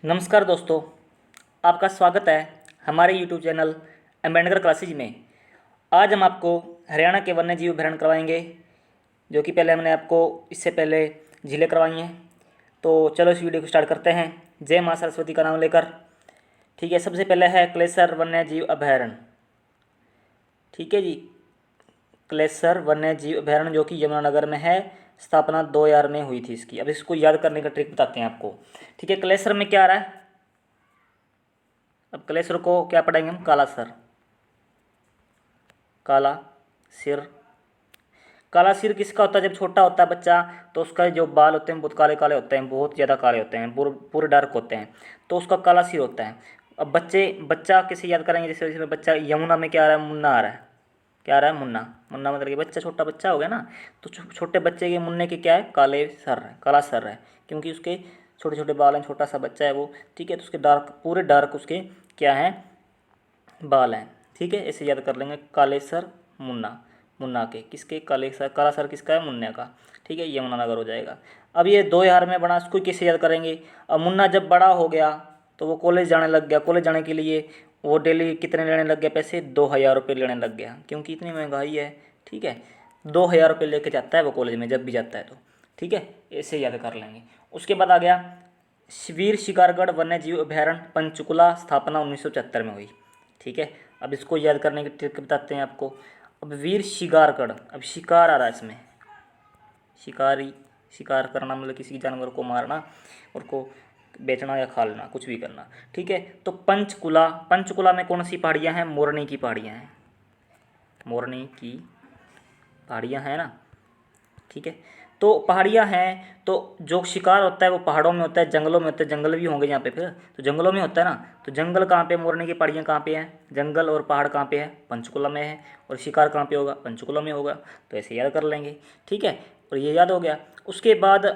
नमस्कार दोस्तों, आपका स्वागत है हमारे यूट्यूब चैनल अम्बेडकर क्लासेज में। आज हम आपको हरियाणा के वन्य जीव अभयारण्य करवाएंगे, जो कि पहले हमने आपको इससे पहले झीलें करवाई हैं। तो चलो इस वीडियो को स्टार्ट करते हैं, जय माँ सरस्वती का नाम लेकर। ठीक है, सबसे पहले है क्लेसर वन्य जीव अभयारण्य। ठीक है जी, क्लेसर वन्य जीव अभयारण्य जो कि यमुनानगर में है। स्थापना 2000 में हुई थी इसकी। अब इसको याद करने का ट्रिक बताते हैं आपको। ठीक है, क्लेसर में क्या आ रहा है? अब क्लेसर को क्या पढ़ेंगे हम? काला सर, काला सिर। काला सिर किसका होता है? जब छोटा होता है बच्चा तो उसका जो बाल होते हैं बहुत काले काले होते हैं, बहुत ज़्यादा काले होते हैं, पूरे डार्क होते हैं, तो उसका काला सिर होता है। अब बच्चा किसे याद करेंगे? जैसे इसमें बच्चा यमुना में क्या आ रहा है? मुन्ना आ रहा है। क्या आ रहा है? मुन्ना। मुन्ना मतलब कि बच्चा, छोटा बच्चा हो गया ना। तो छोटे बच्चे के मुन्ने के क्या है? काले सर है, काला सर है, क्योंकि उसके छोटे छोटे बाल हैं, छोटा सा बच्चा है वो। ठीक है, तो उसके डार्क, पूरे डार्क उसके क्या हैं? बाल हैं। ठीक है, ऐसे याद कर लेंगे, काले सर मुन्ना। मुन्ना के किसके? काले सर, काला सर किसका है? मुन्ने का। ठीक है, यमुनानगर हो जाएगा। अब ये 2000 में बना, इसको कैसे याद करेंगे? अब मुन्ना जब बड़ा हो गया तो वो कॉलेज जाने लग गया। कॉलेज जाने के लिए वो डेली कितने लेने लग गया पैसे? 2000 रुपये लेने लग गया, क्योंकि इतनी महंगाई है। ठीक है, 2000 रुपये लेके जाता है वो कॉलेज में जब भी जाता है तो। ठीक है, ऐसे याद कर लेंगे। उसके बाद आ गया वीर शिकारगढ़ वन्य जीव अभयारण्य पंचकुला। स्थापना 1974 में हुई। ठीक है, अब इसको याद करने की ट्रिक बताते हैं आपको। अब वीर शिकारगढ़, अब शिकार आ रहा है इसमें, शिकारी, शिकार करना मतलब किसी जानवर को मारना और को बेचना या खा लेना, कुछ भी करना। ठीक है, तो पंचकुला, पंचकुला में कौन सी पहाड़ियाँ हैं? मोरनी की पहाड़ियाँ हैं, मोरनी की पहाड़ियाँ हैं ना। ठीक है, तो पहाड़ियाँ हैं, तो जो शिकार होता है वो पहाड़ों में होता है, जंगलों में होता है। जंगल भी होंगे यहाँ पे फिर, तो जंगलों में होता है ना। तो जंगल कहाँ पे? मोरनी की पहाड़ियाँ कहाँ पे हैं? जंगल और पहाड़ कहाँ पे है? पंचकुला में है। और शिकार कहाँ पे होगा? पंचकुला में होगा। तो ऐसे याद कर लेंगे। ठीक है, और ये याद हो गया। उसके बाद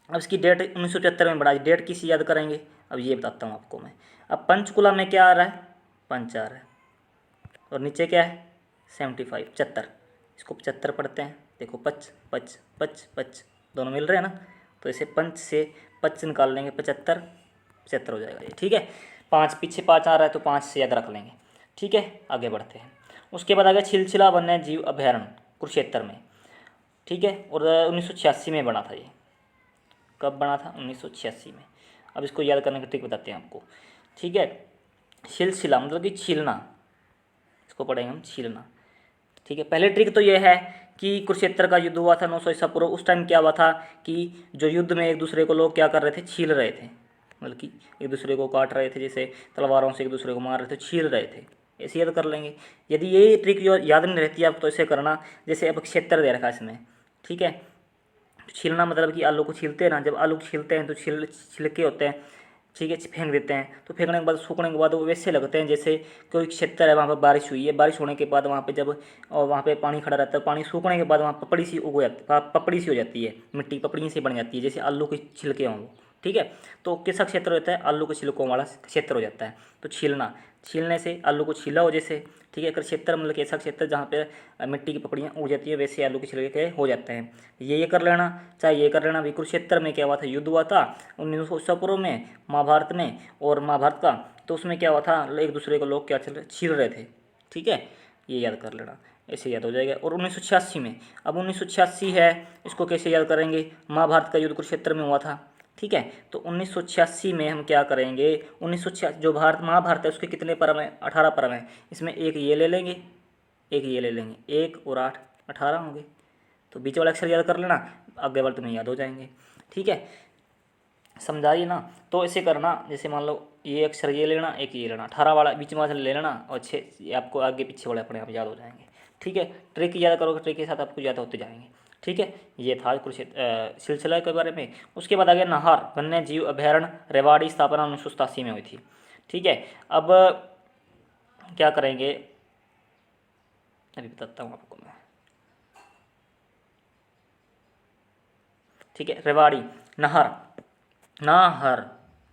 अब इसकी डेट 1974 में बढ़ा, डेट किसी याद करेंगे? अब ये बताता हूँ आपको मैं। अब पंचकुला में क्या आ रहा है? पंच आ रहा है, और नीचे क्या है? 75, 75। इसको 75 पढ़ते हैं। देखो, पच पच पच पच दोनों मिल रहे हैं ना, तो इसे पंच से पच निकाल लेंगे, 75, 75 हो जाएगा ये। ठीक है, पाँच पीछे पाँच आ रहा है तो पाँच से याद रख लेंगे। ठीक है, आगे बढ़ते हैं। उसके बाद आ गया छिलछिला वन्य जीव अभयारण्य कुरुक्षेत्र में। ठीक है, और 1986 में बना था ये। कब बना था? 1986 में। अब इसको याद करने का ट्रिक बताते हैं आपको। ठीक है, छिलछिला मतलब कि छीलना, इसको पढ़ेंगे हम छीलना। ठीक है, पहले ट्रिक तो ये है कि कुरुक्षेत्र का युद्ध हुआ था 900 ईसा पूर्व। उस टाइम क्या हुआ था कि जो युद्ध में एक दूसरे को लोग क्या कर रहे थे? छील रहे थे, मतलब कि एक दूसरे को काट रहे थे, जैसे तलवारों से एक दूसरे को मार रहे थे, छील रहे थे। ऐसे याद कर लेंगे। यदि ये ट्रिक याद नहीं रहती आप तो ऐसे करना, जैसे अब क्षेत्र दे रखा है इसमें। ठीक है, छीलना मतलब कि आलू को छीलते हैं ना, जब आलू छीलते हैं तो छिलके होते हैं। ठीक है, फेंक देते हैं, तो फेंकने के बाद सूखने के बाद वो वैसे लगते हैं जैसे कोई क्षेत्र है, वहाँ पर बारिश हुई है, बारिश होने के बाद वहाँ पे जब और वहाँ पे पानी खड़ा रहता है, पानी सूखने के बाद वहाँ पपड़ी सी उग जाती, पपड़ी सी हो जाती है, मिट्टी पपड़ी सी बन जाती है, जैसे आलू के छिलके हों वो। ठीक है, तो कैसा क्षेत्र रहता है? आलू के छिलकों वाला क्षेत्र हो जाता है। तो छीलना, छीलने से आलू को छीला हो जैसे। ठीक है, अगर क्षेत्र मतलब कि ऐसा क्षेत्र जहाँ पे मिट्टी की पपड़ियाँ उग जाती है, वैसे आलू के छिलके हो जाते हैं। ये कर लेना, चाहे ये कर लेना। अभी कुरुक्षेत्र में क्या हुआ था? युद्ध हुआ था 1900 ईसा पूर्व में, महाभारत में, और महाभारत का। तो उसमें क्या हुआ था? एक दूसरे को लोग क्या छील रहे थे। ठीक है, ये याद कर लेना, ऐसे याद हो जाएगा। और 1986 में, अब 1986 है, इसको कैसे याद करेंगे? महाभारत का युद्ध कुरुक्षेत्र में हुआ था। ठीक है, तो 1986 में हम क्या करेंगे? 1986 जो भारत महाभारत है उसके कितने पर्व हैं? 18 पर्व हैं। इसमें एक ये ले लेंगे, एक ये ले लेंगे, 1 और 8, 18 होंगे। तो बीच वाला अक्षर याद कर लेना, आगे वाले तुम्हें याद हो जाएंगे। ठीक है, समझाइए ना। तो ऐसे करना, जैसे मान लो ये अक्षर ये लेना, एक ये लेना, 18 वाला बीच में ले लेना, और 6 ये आपको आगे पीछे वाले अपने आप याद हो जाएंगे। ठीक है, ट्रिक याद करोगे, ट्रिक के साथ आपको याद होते जाएंगे। ठीक है, ये था कुरुक्षेत्र सिलसिला के बारे में। उसके बाद आ गया नाहर वन्य जीव अभयारण्य रेवाड़ी। स्थापना 1987 में हुई थी। ठीक है, अब क्या करेंगे अभी बताता हूँ आपको मैं। ठीक है, रेवाड़ी, नाहर, ना हर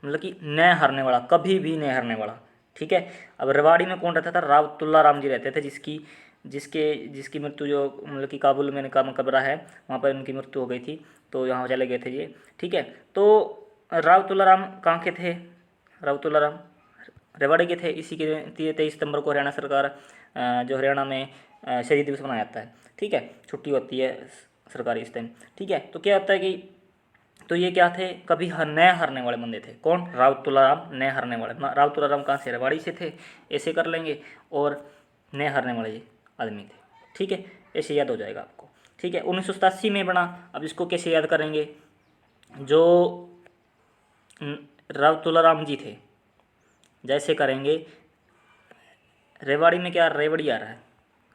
मतलब कि न हारने वाला, कभी भी नहीं हारने वाला। ठीक है, अब रेवाड़ी में कौन रहता था? राव तुल्ला राम जी रहते थे, जिसकी जिसके जिसकी मृत्यु जो मतलब कि काबुल में का मकबरा है, वहाँ पर उनकी मृत्यु हो गई थी, तो यहाँ चले गए थे ये। ठीक है, तो राव तुल्ला राम कहाँ के थे? रावतुल्लाराम रेवाड़ी के थे। इसी के 23 सितंबर को हरियाणा सरकार जो हरियाणा में शहीद दिवस मनाया जाता है। ठीक है, छुट्टी होती है सरकारी इस टाइम। ठीक है, तो क्या होता है कि तो ये क्या थे, कभी नए हारने वाले बंदे थे। कौन? रावतुल्लाराम नए हारने वाले। रावतुल्लाराम कहाँ से? रेवाड़ी से थे, ऐसे कर लेंगे। और नए हारने वाले ये आदमी थे। ठीक है, ऐसे याद हो जाएगा आपको। ठीक है, 1987 में बना। अब इसको कैसे याद करेंगे? जो रावतुल्लाराम जी थे, जैसे करेंगे, रेवाड़ी में क्या रेवड़ी आ रहा है,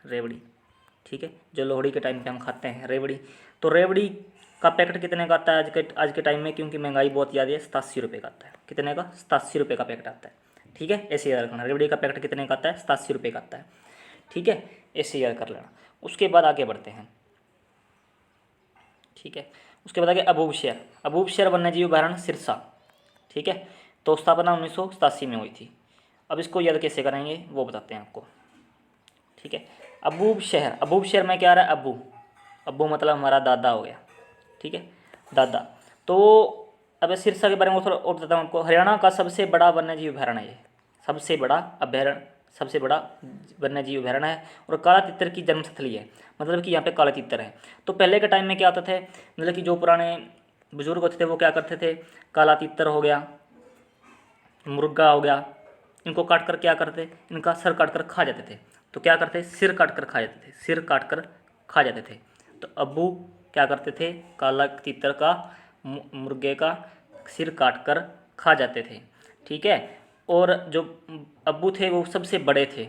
रेवड़ी। ठीक है, जो लोहड़ी के टाइम पे हम खाते हैं रेवड़ी। तो रेवड़ी का पैकेट कितने का आता है आज के टाइम में? क्योंकि महंगाई बहुत ज़्यादा है, 87 रुपये का आता है। कितने का? 87 रुपये का पैकेट आता है। ठीक है, ऐसे याद रखना। रेवड़ी का पैकेट कितने का आता है? 87 रुपये का आता है। ठीक है, ऐसे याद कर लेना। उसके बाद आगे बढ़ते हैं। ठीक है, उसके बाद आगे अबूबशहर। अबूबशहर वन्यजीव अभयारण्य सिरसा। ठीक है, तो स्थापना 1987 में हुई थी। अब इसको याद कैसे करेंगे वो बताते हैं आपको। ठीक है, अबूबशहर। अबूबशहर में क्या आ रहा है? अब्बू। अब्बू मतलब हमारा दादा हो गया। ठीक है, दादा। तो अब सिरसा के बारे में थोड़ा और बताता हूँ आपको। हरियाणा का सबसे बड़ा वन्यजीव अभयारण्य है ये। सबसे बड़ा अभयारण्य, सबसे बड़ा वन्यजीव अभयारण्य है। और काला तितर की जन्मस्थली है, मतलब कि यहाँ पे काले तितर है। तो पहले के टाइम में क्या होता थे, मतलब कि जो पुराने बुजुर्ग होते थे वो क्या करते थे, काला तितर हो गया, मुर्गा हो गया, इनको काट कर क्या करते, इनका सर काट कर खा जाते थे। तो क्या करते, सिर काट कर खा जाते थे, सिर काट कर खा जाते थे। तो अब्बू क्या करते थे, काला तीतर का, मुर्गे का सिर काट कर खा जाते थे। ठीक है, और जो अब्बू थे वो सबसे बड़े थे।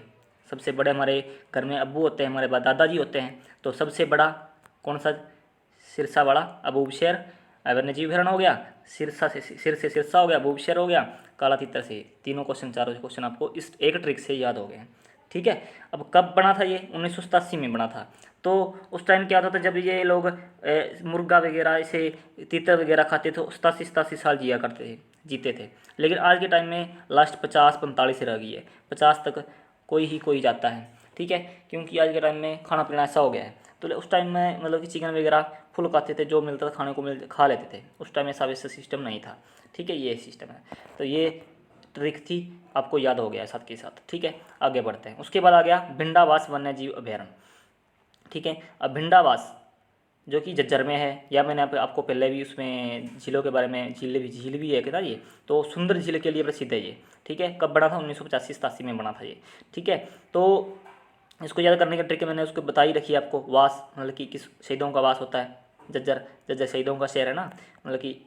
सबसे बड़े हमारे घर में अब्बू होते हैं, हमारे दादाजी होते हैं। तो सबसे बड़ा कौन सा? सिरसा वाला अबूबशहर वन्यजीव अभयारण्य हो गया। सिरसा से सिरसा हो गया, अबूबशहर हो गया, काला तीतर से। तीनों क्वेश्चन, चारों क्वेश्चन आपको इस एक ट्रिक से याद हो गए हैं। ठीक है, अब कब बना था ये? 1987 में बना था। तो उस टाइम क्या होता था, जब ये लोग मुर्गा वगैरह ऐसे तीतर वगैरह खाते थे, 87 साल जिया करते थे, जीते थे। लेकिन आज के टाइम में लास्ट 50-45 रह गई है, 50 तक कोई जाता है। ठीक है, क्योंकि आज के टाइम में खाना पीना ऐसा हो गया है। तो उस टाइम में मतलब कि चिकन वगैरह फुल खाते थे, जो मिलता था खाने को खा लेते थे। उस टाइम ऐसा वैसा सिस्टम नहीं था। ठीक है, ये सिस्टम है। तो ये ट्रिक थी, आपको याद हो गया है साथ के साथ। ठीक है, आगे बढ़ते हैं। उसके बाद आ गया भिंडावास वन्यजीव अभयारण्य। ठीक है, अब भिंडावास जो कि झज्जर में है, या मैंने आपको पहले भी उसमें झीलों के बारे में, झील भी है क्या ये, तो सुंदर झील के लिए प्रसिद्ध है ये। ठीक है, कब बना था? 1985-87 में बना था ये। ठीक है, तो इसको याद करने की ट्रिक मैंने उसको बता ही रखी है आपको। वास मतलब कि किस शहीदों का वास होता है, जज्जर शहीदों का शहर है ना, मतलब कि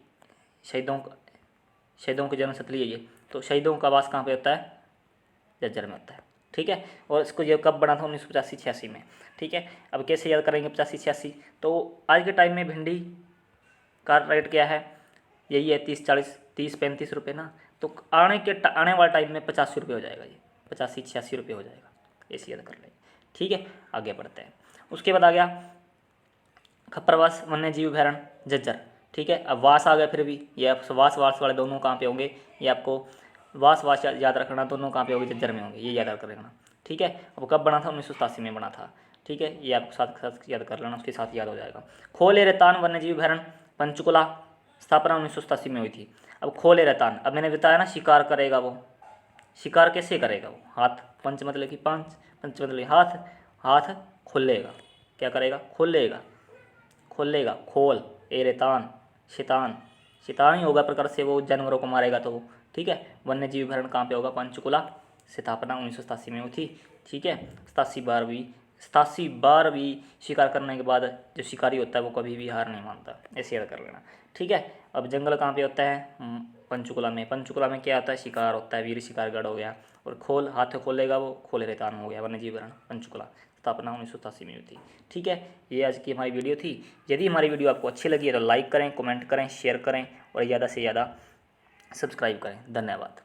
शहीदों की जन्मस्थली है ये। तो शहीदों का वास कहाँ पे होता है? जज्जर में होता है। ठीक है, और इसको ये कब बना था? 1985-86 में। ठीक है, अब कैसे याद करेंगे 85-86? तो आज के टाइम में भिंडी का रेट क्या है? यही है 30-35 रुपये ना। तो आने वाले टाइम में 85 रुपये हो जाएगा ये, 85-86 रुपये हो जाएगा। ऐसे याद कर लेंगे। ठीक है, आगे बढ़ते हैं। उसके बाद आ गया खप्परवास वन्यजीव अभयारण्य जज्जर। ठीक है, अब वास आ गया। फिर भी ये आप वास वाले दोनों कहाँ पे होंगे, ये आपको वास याद रखना, दोनों कहाँ पे होंगे? जज्जर में होंगे, ये याद कर लेना। ठीक है, अब कब बना था? 1987 में बना था। ठीक है, ये आपको साथ याद कर लेना, उसके साथ याद हो जाएगा। खोले रेतान वन्यजीव अभयारण्य पंचकुला, स्थापना 1987 में हुई थी। अब खोले रेतान, अब मैंने बताया ना, शिकार करेगा वो। शिकार कैसे करेगा वो? हाथ, पंच मतलब कि पांच, पंच मतलब हाथ, हाथ खोलेगा। क्या करेगा? खोलेगा, खोलेगा, खोल, ए रेतान, शैतान, शैतान ही होगा प्रकार से, वो जानवरों को मारेगा तो वो। ठीक है, वन्यजीव अभयारण्य कहाँ पे होगा? पंचकुला, स्थापना 1987 में हुई थी। ठीक है, 87 बार भी शिकार करने के बाद जो शिकारी होता है वो कभी भी हार नहीं मानता, ऐसे याद कर लेना। ठीक है, अब जंगल कहाँ पे होता है? पंचकुला में। पंचकुला में क्या होता है? शिकार होता है, वीर शिकारगढ़ हो गया। और खोल, हाथ खोलेगा वो, खोले रेतान हो गया, वन्यजीव अभयारण्य पंचकुला, स्थापना 1987 में हुई थी। ठीक है, ये आज की हमारी वीडियो थी। यदि हमारी वीडियो आपको अच्छी लगी है तो लाइक करें, कमेंट करें, शेयर करें और ज़्यादा से ज़्यादा सब्सक्राइब करें। धन्यवाद।